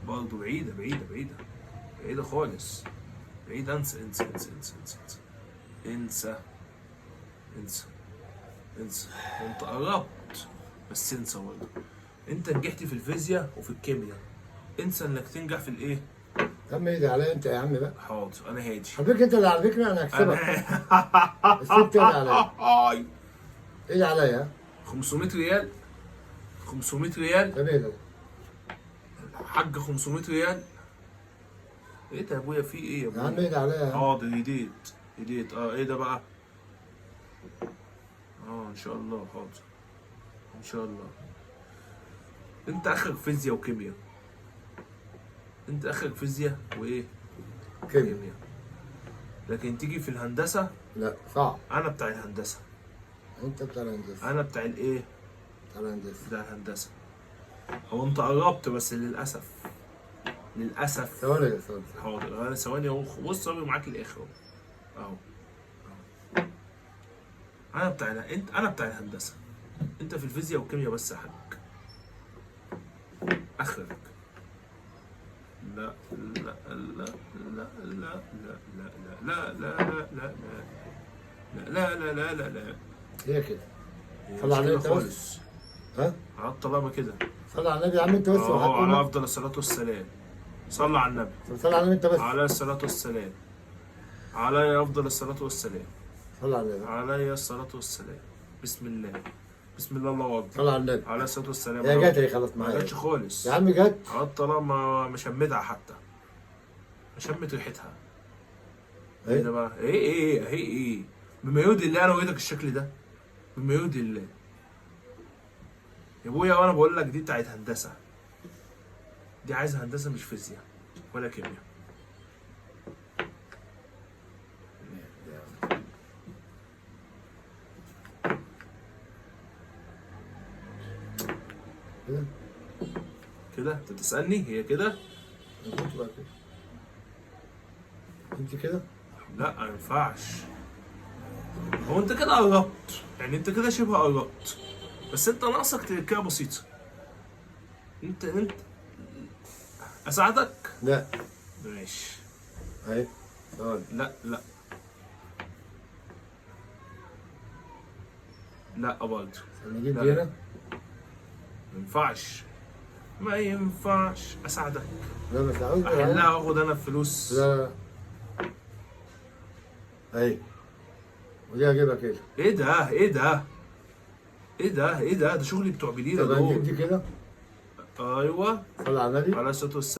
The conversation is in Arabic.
برضه بعيدة بعيدة بعيدة بعيدة خالص، بعيدة. انسى انسى انسى انسى انسى انسى انسى انسى انسى. وانت قربت بس انسى برضه. انت نجحت في الفيزياء وفي الكيمياء، انسى انك تنجح في الايه؟ يا عم ايه ده عليا انت يا عم بقى. حاضر انا هادي. على فكره انت اللي على فكره انا هكسبك. انا بس انت اللي عليا. ايه اللي عليا؟ 500 ريال، 500 ريال طب ايه ده؟ حاج، 500 ريال. ايه ده يا ابويا، في ايه يا يا عم ابويا؟ ايه ده عليا يا عم؟ حاضر، هديت هديت. ايه ده بقى؟ ان شاء الله، حاضر ان شاء الله. انت اخرك فيزياء وكيمياء، انت اخرك فيزياء وايه؟ كيمياء. لكن تيجي في الهندسه، لا صعب. انا بتاع الهندسه. انت بتاع الهندسه. انا بتاع الايه؟ بتاع الهندسه. بتاع الهندسه. هو انت قربت بس للاسف، للاسف. ثواني يا ثواني. حاضر، انا ثواني اهو. بص اهو معاك الاخر اهو. اهو. انا بتاع الهندسه. انت في الفيزياء والكيمياء بس يا حاج، اخرك. لا لا لا لا لا لا لا لا لا لا لا لا لا لا لا. هي كده. هي صلي على مش النبي كده انت بس. خالص. ها؟ على الطلبه كده. صلي على النبي يا عم انت بس على افضل الصلاه والسلام. صلى على النبي. صلي على النبي انت بس. عليه الصلاه والسلام. علي افضل الصلاه والسلام. صلي على النبي. علي الصلاه والسلام. بسم الله، بسم الله، الله اكبر. صلي على النبي. عليه الصلاه والسلام. هي جت هي خلاص ما معايا. جاتش خالص يا عم جت. على الطلاق، ما مشمتها حتى، مشمت ريحتها. ايه ده بقى؟ ايه بما يرضي الله انا وريتك الشكل ده، بما يرضي الله يا ابويا. وانا بقول لك دي بتاعت هندسه، دي عايزه هندسه مش فيزياء ولا كيمياء. كده. كده انت بتسالني هي كده؟ مظبوط بقى كده. انت كده؟ لا ما ينفعش. هو انت كده قربت، يعني انت كده شبه قربت، بس انت ناقصك تركيبه بسيطه. انت اساعدك؟ لا. ماشي. اهي. ثواني. لا لا لا برضه. نجيب لا. دي هنا. ما ينفعش، ما ينفعش. اساعدك، لا مش عاوز. احلها واخد انا الفلوس. لا لا. اهي. ودي هجيبها كده. ايه ده ايه ده ايه ده ايه ده؟ ده شغلي بتوع بليله طب هنجيب دول. دي كده. ايوه. صلي على النبي. على الصلاه والسلام.